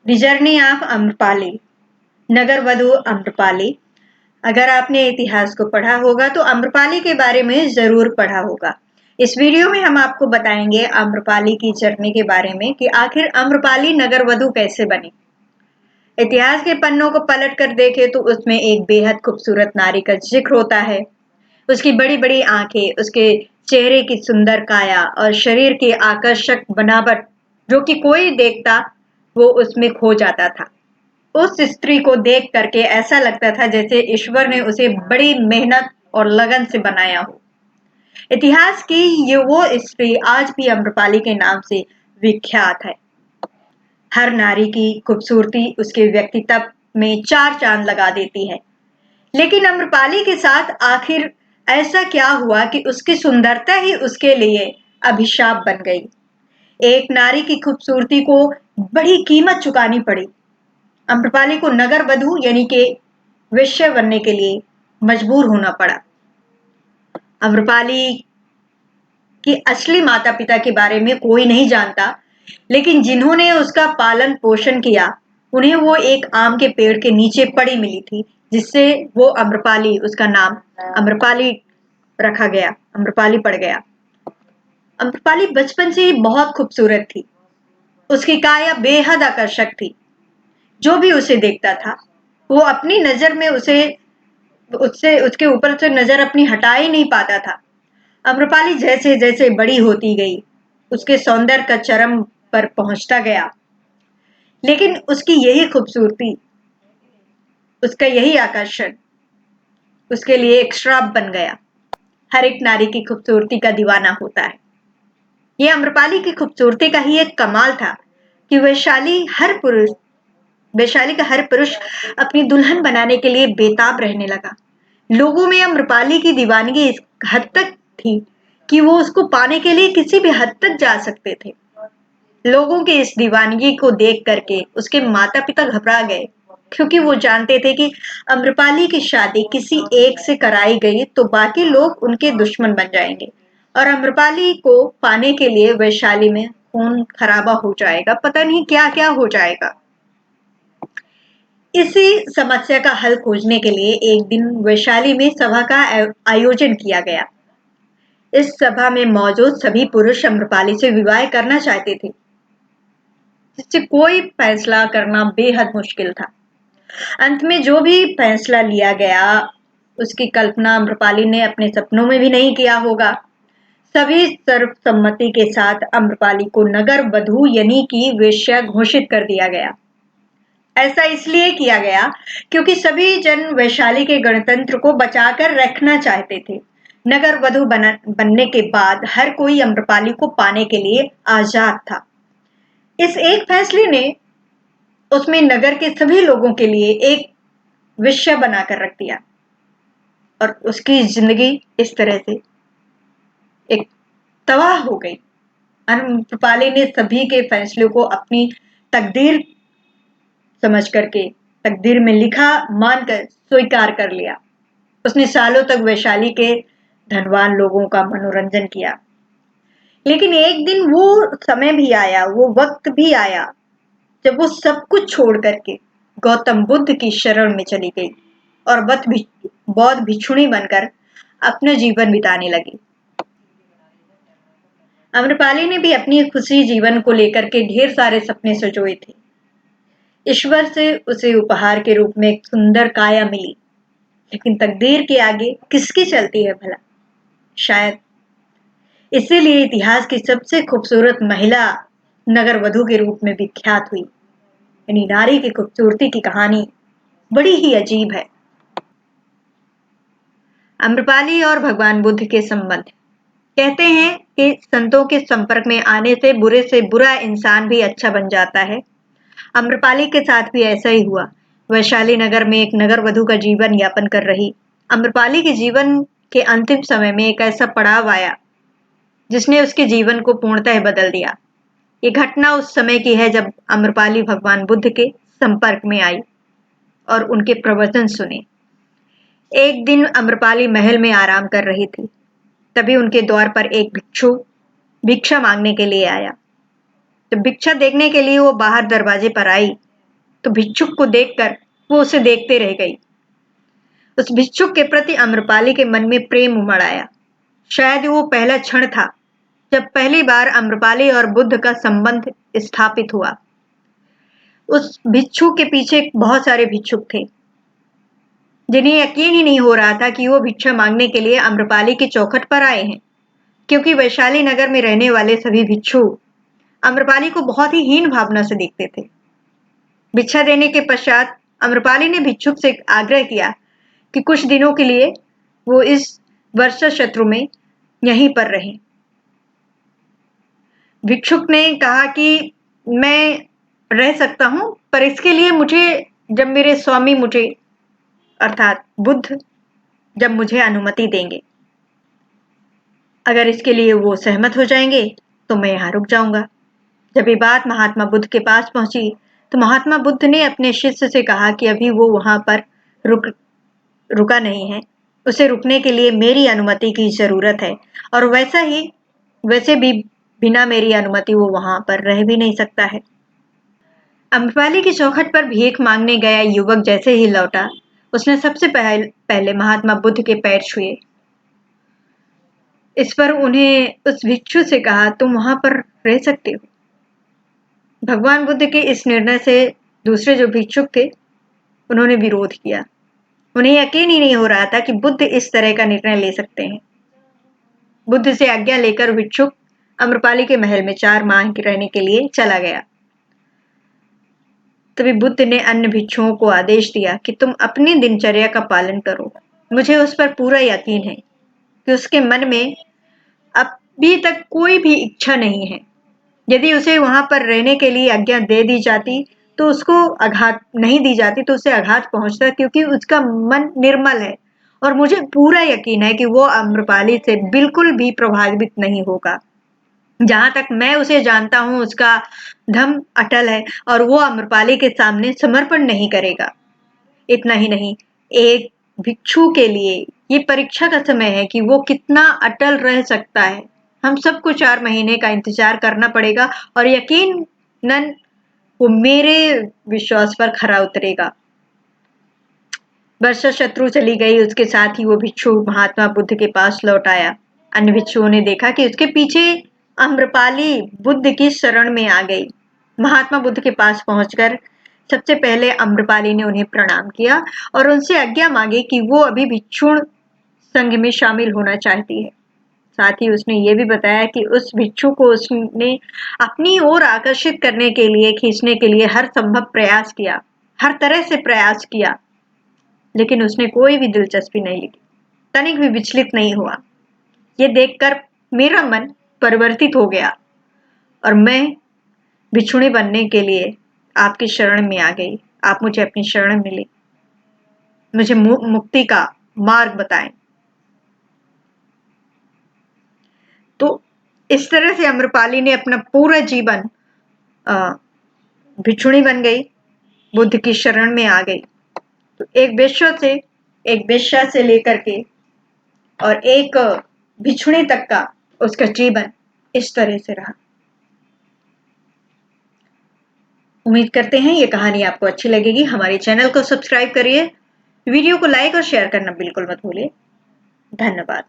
The journey of Amrapali, नगर वधु अम्रपाली। अगर आपने इतिहास को पढ़ा होगा तो अम्रपाली के बारे में जरूर पढ़ा होगा। इस वीडियो में हम आपको बताएंगे अम्रपाली की जर्नी के बारे में कि आखिर अम्रपाली नगर वधु कैसे बनी। इतिहास के पन्नों को पलट कर देखे तो उसमें एक बेहद खूबसूरत नारी का जिक्र होता है। उसकी बड़ी बड़ी आंखें, उसके चेहरे की सुंदर काया और शरीर की आकर्षक बनावट, जो कि कोई देखता वो उसमें खो जाता था। उस स्त्री को देख करके ऐसा लगता था जैसे ईश्वर ने उसे बड़ी मेहनत और लगन से बनाया हो। इतिहास की ये वो स्त्री आज भी अम्रपाली के नाम से विख्यात है। हर नारी की खूबसूरती उसके व्यक्तित्व में चार चांद लगा देती है। लेकिन अम्रपाली के साथ आखिर ऐसा क्या हुआ कि उसकी सुंदरता ही उसके लिए अभिशाप बन गई। एक नारी की खूबसूरती को बड़ी कीमत चुकानी पड़ी। अम्रपाली को नगर वधु यानी कि वेश्या बनने के लिए मजबूर होना पड़ा। अम्रपाली की असली माता पिता के बारे में कोई नहीं जानता, लेकिन जिन्होंने उसका पालन पोषण किया उन्हें वो एक आम के पेड़ के नीचे पड़ी मिली थी, जिससे वो अम्रपाली, उसका नाम अम्रपाली रखा गया, अम्रपाली पड़ गया। अम्रपाली बचपन से ही बहुत खूबसूरत थी। उसकी काया बेहद आकर्षक थी। जो भी उसे देखता था वो अपनी नजर में उसे उससे उसके ऊपर से नजर अपनी हटा ही नहीं पाता था। अम्रपाली जैसे जैसे बड़ी होती गई उसके सौंदर्य का चरम पर पहुंचता गया। लेकिन उसकी यही खूबसूरती, उसका यही आकर्षण उसके लिए एक श्राप बन गया। हर एक नारी की खूबसूरती का दीवाना होता है। यह अम्रपाली की खूबसूरती का ही एक कमाल था कि वैशाली का हर पुरुष अपनी दुल्हन बनाने के लिए बेताब रहने लगा। लोगों में अम्रपाली की दीवानगी इस हद तक थी कि वो उसको पाने के लिए किसी भी हद तक जा सकते थे। लोगों की इस दीवानगी को देख करके उसके माता पिता घबरा गए, क्योंकि वो जानते थे कि अम्रपाली की शादी किसी एक से कराई गई तो बाकी लोग उनके दुश्मन बन जाएंगे और अम्रपाली को पाने के लिए वैशाली में खून खराबा हो जाएगा, पता नहीं क्या क्या हो जाएगा। इसी समस्या का हल खोजने के लिए एक दिन वैशाली में सभा का आयोजन किया गया। इस सभा में मौजूद सभी पुरुष अम्रपाली से विवाह करना चाहते थे, जिससे कोई फैसला करना बेहद मुश्किल था। अंत में जो भी फैसला लिया गया उसकी कल्पना अम्रपाली ने अपने सपनों में भी नहीं किया होगा। सभी सर्वसम्मति के साथ अम्रपाली को नगर वधु यानी कि वेश्या घोषित कर दिया गया। ऐसा इसलिए किया गया क्योंकि सभी जन वैशाली के गणतंत्र को बचाकर रखना चाहते थे। नगर वधु बनने के बाद हर कोई अम्रपाली को पाने के लिए आजाद था। इस एक फैसले ने उसमें नगर के सभी लोगों के लिए एक विषय बनाकर रख दिया और उसकी जिंदगी इस तरह से एक तबाह हो गई। अम्रपाली ने सभी के फैसलों को अपनी तकदीर समझ करके, तकदीर में लिखा मानकर स्वीकार कर लिया। उसने सालों तक वैशाली के धनवान लोगों का मनोरंजन किया। लेकिन एक दिन वो समय भी आया, वो वक्त भी आया जब वो सब कुछ छोड़ करके गौतम बुद्ध की शरण में चली गई और बौद्ध भिक्षुणी बनकर अपना जीवन बिताने लगी। अम्रपाली ने भी अपनी खुशी जीवन को लेकर के ढेर सारे सपने सजोए थे। ईश्वर से उसे उपहार के रूप में एक सुंदर काया मिली, लेकिन तकदीर के आगे किसकी चलती है भला। शायद इसीलिए इतिहास की सबसे खूबसूरत महिला नगर वधु के रूप में विख्यात हुई। यानी नारी की खूबसूरती की कहानी बड़ी ही अजीब है। अम्रपाली और भगवान बुद्ध के संबंध। कहते हैं कि संतों के संपर्क में आने से बुरा इंसान भी अच्छा बन जाता है। अम्रपाली के साथ भी ऐसा ही हुआ। वैशाली नगर में एक नगर वधु का जीवन यापन कर रही अम्रपाली के जीवन के अंतिम समय में एक ऐसा पड़ाव आया जिसने उसके जीवन को पूर्णतः बदल दिया। ये घटना उस समय की है जब अम्रपाली भगवान बुद्ध के संपर्क में आई और उनके प्रवचन सुने। एक दिन अम्रपाली महल में आराम कर रही थी, तभी उनके द्वार पर एक भिक्षु भिक्षा मांगने के लिए आया। तो भिक्षा देखने के लिए वो बाहर दरवाजे पर आई तो भिक्षुक को देखकर वो उसे देखते रह गई। उस भिक्षुक के प्रति आम्रपाली के मन में प्रेम उमड़ आया। शायद वो पहला क्षण था जब पहली बार आम्रपाली और बुद्ध का संबंध स्थापित हुआ। उस भिक्षु के पीछे बहुत सारे भिक्षुक थे जिन्हें यकीन ही नहीं हो रहा था कि वो भिक्षा मांगने के लिए आम्रपाली की चौखट पर आए हैं, क्योंकि वैशाली नगर में रहने वाले सभी भिक्षु आम्रपाली को बहुत ही हीन भावना से देखते थे। भिक्षा देने के पश्चात आम्रपाली ने भिक्षुक से आग्रह किया कि कुछ दिनों के लिए वो इस वर्षा शत्रु में यहीं पर रहें। भिक्षुक ने कहा कि मैं रह सकता हूं, पर इसके लिए जब मेरे स्वामी मुझे अर्थात बुद्ध जब मुझे अनुमति देंगे, अगर इसके लिए वो सहमत हो जाएंगे तो मैं यहाँ रुक जाऊंगा। जब ये बात महात्मा बुद्ध के पास पहुंची तो महात्मा बुद्ध ने अपने शिष्य से कहा कि अभी वो वहां पर रुका नहीं है, उसे रुकने के लिए मेरी अनुमति की जरूरत है, और वैसे भी बिना मेरी अनुमति वो वहां पर रह भी नहीं सकता है। आम्रपाली की चौखट पर भीख मांगने गया युवक जैसे ही लौटा, उसने सबसे पहले महात्मा बुद्ध के पैर छुए। इस पर उन्हें उस भिक्षु से कहा, तुम वहां पर रह सकते हो। भगवान बुद्ध के इस निर्णय से दूसरे जो भिक्षुक थे उन्होंने विरोध किया। उन्हें यकीन ही नहीं हो रहा था कि बुद्ध इस तरह का निर्णय ले सकते हैं। बुद्ध से आज्ञा लेकर भिक्षुक आम्रपाली के महल में 4 माह रहने के लिए चला गया। तभी बुद्ध ने अन्य भिक्षुओं को आदेश दिया कि तुम अपनी दिनचर्या का पालन करो। मुझे उस पर पूरा यकीन है कि उसके मन में अभी तक कोई भी इच्छा नहीं है। यदि उसे वहां पर रहने के लिए आज्ञा दे दी जाती तो उसको आघात नहीं दी जाती तो उसे आघात पहुंचता, क्योंकि उसका मन निर्मल है और मुझे पूरा यकीन है कि वो आम्रपाली से बिल्कुल भी प्रभावित नहीं होगा। जहां तक मैं उसे जानता हूं उसका धम अटल है और वो आम्रपाली के सामने समर्पण नहीं करेगा। इतना ही नहीं, एक भिक्षु के लिए ये परीक्षा का समय है कि वो कितना अटल रह सकता है। हम सबको 4 महीने का इंतजार करना पड़ेगा और यकीनन वो मेरे विश्वास पर खरा उतरेगा। वर्षा शत्रु चली गई, उसके साथ ही वो भिक्षु महात्मा बुद्ध के पास लौट आया। अन्य भिक्षुओं ने देखा कि उसके पीछे आम्रपाली बुद्ध की शरण में आ गई। महात्मा बुद्ध के पास पहुंचकर सबसे पहले आम्रपाली ने उन्हें प्रणाम किया और उनसे आज्ञा मांगी कि वो अभी भिक्षुण संघ में शामिल होना चाहती है। साथ ही उसने ये भी बताया कि उस भिक्षु को उसने अपनी ओर आकर्षित करने के लिए, खींचने के लिए हर संभव प्रयास किया, हर तरह से प्रयास किया, लेकिन उसने कोई भी दिलचस्पी नहीं ली, तनिक भी विचलित नहीं हुआ। ये देखकर मेरा मन परिवर्तित हो गया और मैं भिक्षुणी बनने के लिए आपकी शरण में आ गई। आप मुझे अपनी शरण में ले मुझे मुक्ति का मार्ग बताएं। तो इस तरह से आम्रपाली ने अपना पूरा जीवन भिक्षुणी बन गई, बुद्ध की शरण में आ गई। तो एक वेश्या से लेकर के और एक भिक्षुणी तक का उसका जीवन इस तरह से रहा। उम्मीद करते हैं ये कहानी आपको अच्छी लगेगी। हमारे चैनल को सब्सक्राइब करिए, वीडियो को लाइक और शेयर करना बिल्कुल मत भूलिए। धन्यवाद।